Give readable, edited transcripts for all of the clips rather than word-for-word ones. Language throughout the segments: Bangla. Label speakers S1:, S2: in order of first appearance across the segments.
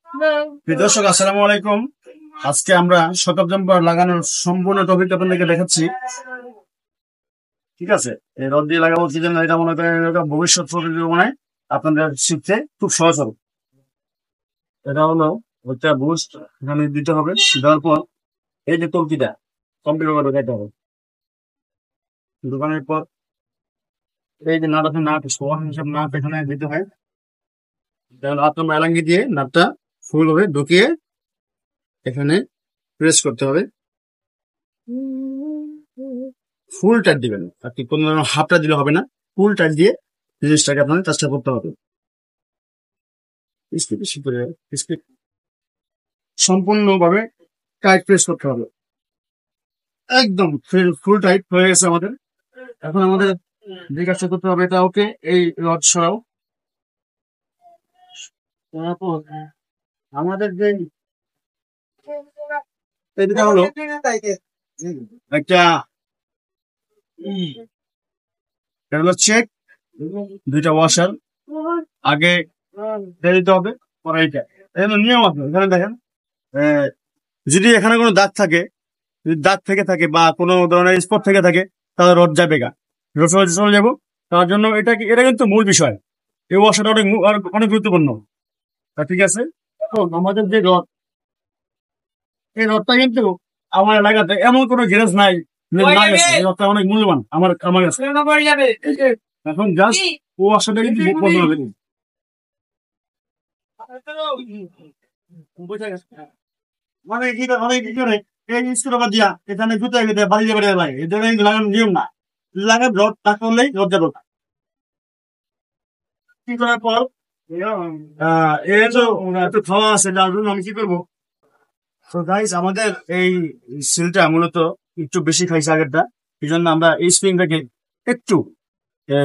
S1: প্রিয় দর্শক, আসসালামু আলাইকুম। আজকে আমরা শতক জাম্পার লাগানোর সম্পূর্ণ টপিক আপনাদেরকে দেখাচ্ছি। ঠিক আছে, এই রড দিয়ে লাগাবো কি জন্য, এটা মনে করেন এটা ভবিষ্যৎ পরিকল্পনায় আপনাদের শিখতে খুব সহজ হবে। এটা হলো ওইটা বুস্ট এখানে দিতে হবে। দেওয়ার পর এই যে টলকিটা কম্পিউটার করে ঢোকাইতে হবে। ঢোকানোর পর এই যে নাট আছে, নাট সমান হিসাব নাট এখানে দিতে হয়। তাহলে আপনার মেলাঙ্গি দিয়ে নাটটা ফুল ভাবে ঢুকিয়ে এখানে প্রেস করতে হবে। ফুল টাইট দিবেন আর কি, কোনো হাফটা দিলে হবে না, ফুল টাইট দিয়ে জিনিসটাকে আপনার কাজটা করতে হবে। স্পিড সম্পূর্ণভাবে টাইট প্রেস করতে হবে, একদম ফুল টাইট হয়ে গেছে আমাদের। এখন আমাদের যে কাজটা করতে হবে, এটা ওকে এই রড সরাও। তারপর আমাদের যে এটা হলো একটা এটা হলো চেক, দুইটা ওয়াশার আগে দিয়ে দিতে হবে। পরে এইটা এখানে নিয়ম আছে, এখানে দেখেন যদি এখানে কোনো দাগ থাকে, যদি দাগ থেকে থাকে বা কোনো ধরনের স্পট থেকে থাকে, তাহলে রড যাবে গা, রড চলে যাবো। তার জন্য এটা কিন্তু মূল বিষয়, এই ওয়াশারটা অনেক গুরুত্বপূর্ণ। ঠিক আছে, এখন আমাদের যে রড, এই রডটা কিন্তু আমার এলাকাতে এমন কোনো গ্যারেজ নাই যে নাই আছে। এই রডটা অনেক মূল্যবান আমার কাছে। এখন জাস্ট ও ওয়াশারটা কিন্তু বদল হবে। মানে কি অনেক কি করে এই স্ক্রুবার দিয়া এখানে গুতে গুতে বাড়িয়ে বাড়িয়ে লাগে, এটা লাগানোর নিয়ম না। লাগে রড টাক করলেই রড যাবে। কি করার পর এই তো একটু খাওয়া আছে, যার জন্য আমি কি করবো। তো গাইস, আমাদের এই সিলটা মূলত একটু বেশি খাইছে আগেরটা, এই জন্য আমরা এই স্প্রিংটাকে একটু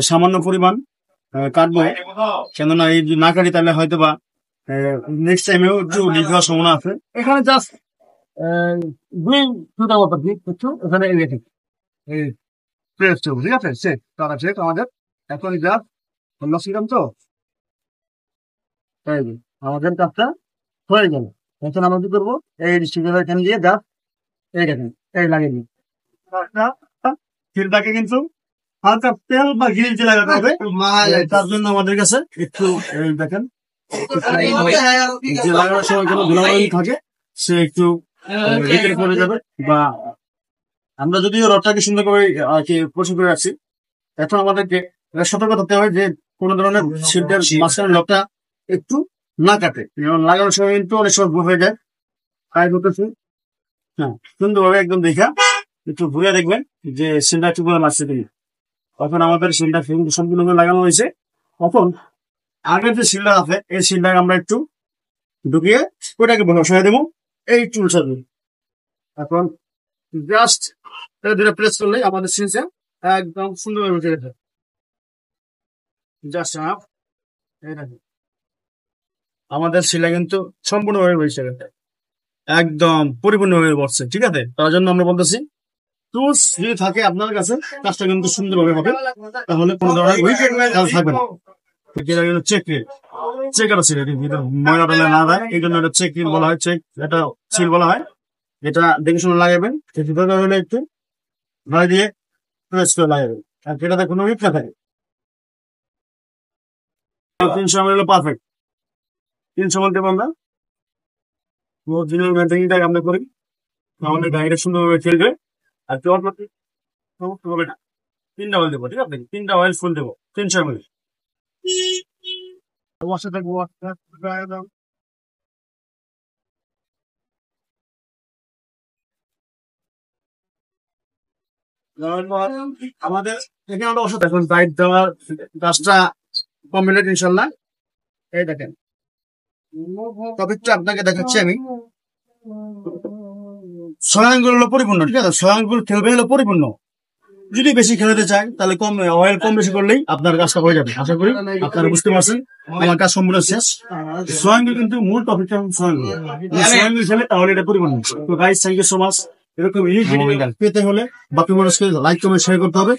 S1: সামান্য পরিমাণ কাটবো। কেননা এই যদি না কাটি তাহলে হয়তো বা নেক্সট টাইমেও একটু লিক হওয়ার সম্ভাবনা আছে। এখানে জাস্ট দুই দুটা ব্যাপার কি একটু এখানে রেখে এই প্রেস করবো। ঠিক আছে, চেক তারা চেক আমাদের এখন জাস্ট লসিলাম তো এই যে আমাদের কাজটা হয়ে গেল। এখন আমরা কি করবো, এই ডিস্ট্রিবিউটার এখানে দিয়ে জাস্ট এই দেখেন এই লাগিয়ে দিই। ফিল্ডটাকে কিন্তু হালকা তেল বা গ্রিল দিয়ে লাগাতে হবে। তার জন্য আমাদের কাছে একটু দেখেন যে লাগানোর সময় কোনো ধুলাবালি থাকে সে একটু ভিতরে পড়ে যাবে। বা আমরা যদিও রডটাকে সুন্দর করে আর কি পরিষ্কার করে রাখছি, এখন আমাদেরকে সতর্ক থাকতে হবে যে কোনো ধরনের শিল্পের মাঝখানে লকটা একটু না কাটে। যেমন লাগানোর সময় কিন্তু অনেক সময় ভুল হয়ে যায়। তাই করতেছি, হ্যাঁ, সুন্দরভাবে একদম দেখা একটু ঘুরে দেখবেন যে সিলটা একটু করে মারছে তিনি। তখন আমাদের সিলটা সম্পূর্ণভাবে লাগানো হয়েছে। তখন আগের যে সিলটা আছে এই সিলটাকে আমরা একটু ঢুকিয়ে ওইটাকে বসাই দেবো এই চুল সাথে। এখন জাস্ট দুটা প্রেস করলে আমাদের সিলটা একদম সুন্দরভাবে উঠে গেছে। জাস্ট আমাদের সিলা কিন্তু সম্পূর্ণভাবে বসে গেছে, একদম পরিপূর্ণভাবে বসছে। ঠিক আছে, তার জন্য আমরা বলতেছি টুলস যদি থাকে আপনার কাছে, কাজটা কিন্তু সুন্দরভাবে হবে, তাহলে কোনো ধরনের কাজ থাকবে না। চেক চেক একটা সিল, ময়লা টলা না দেয় এই জন্য এটা চেক বলা হয়, চেক এটা সিল বলা হয়। এটা দেখে শুনে লাগাবেন, হলে একটু ধরে দিয়ে প্রেস করে লাগাবেন, আর সেটাতে কোনো উইক না থাকে। 300 ml হলো পারফেক্ট। 300 ml দেবো আমরা, মেনটেনিংটাকে আমরা করি, আমাদের গাড়িটা সুন্দরভাবে চলবে। আর কেউ সমস্ত হবে না। 3টা অয়েল দেবো, ঠিক আছে, 3টা অয়েল ফুল দেবো 300 ml। আমাদের এখানে ওষুধ এখন টাইট দেওয়ার কাজটা কমপ্লিট ইনশাল্লাহ। এই দেখেন টপিকটা আপনাকে দেখাচ্ছি আমি। সয়াঙ্গুল হলো পরিপূর্ণ, ঠিক আছে, সয়াঙ্গুল খেলবে হলো পরিপূর্ণ। যদি বেশি খেলাতে চাই তাহলে কম অয়েল কম বেশি করলেই আপনার কাজটা হয়ে যাবে। আশা করি আপনারা বুঝতে পারছেন, আমার কাজ সম্পূর্ণ শেষ। সয়াঙ্গুল কিন্তু মূল টপিকটা সয়াঙ্গুল, সয়াঙ্গুল খেলে তাহলে এটা পরিপূর্ণ। তো guys, thank you so much. এরকম ইউনিক ভিডিও পেতে হলে বাকি মানুষকে লাইক কমেন্ট শেয়ার করতে হবে।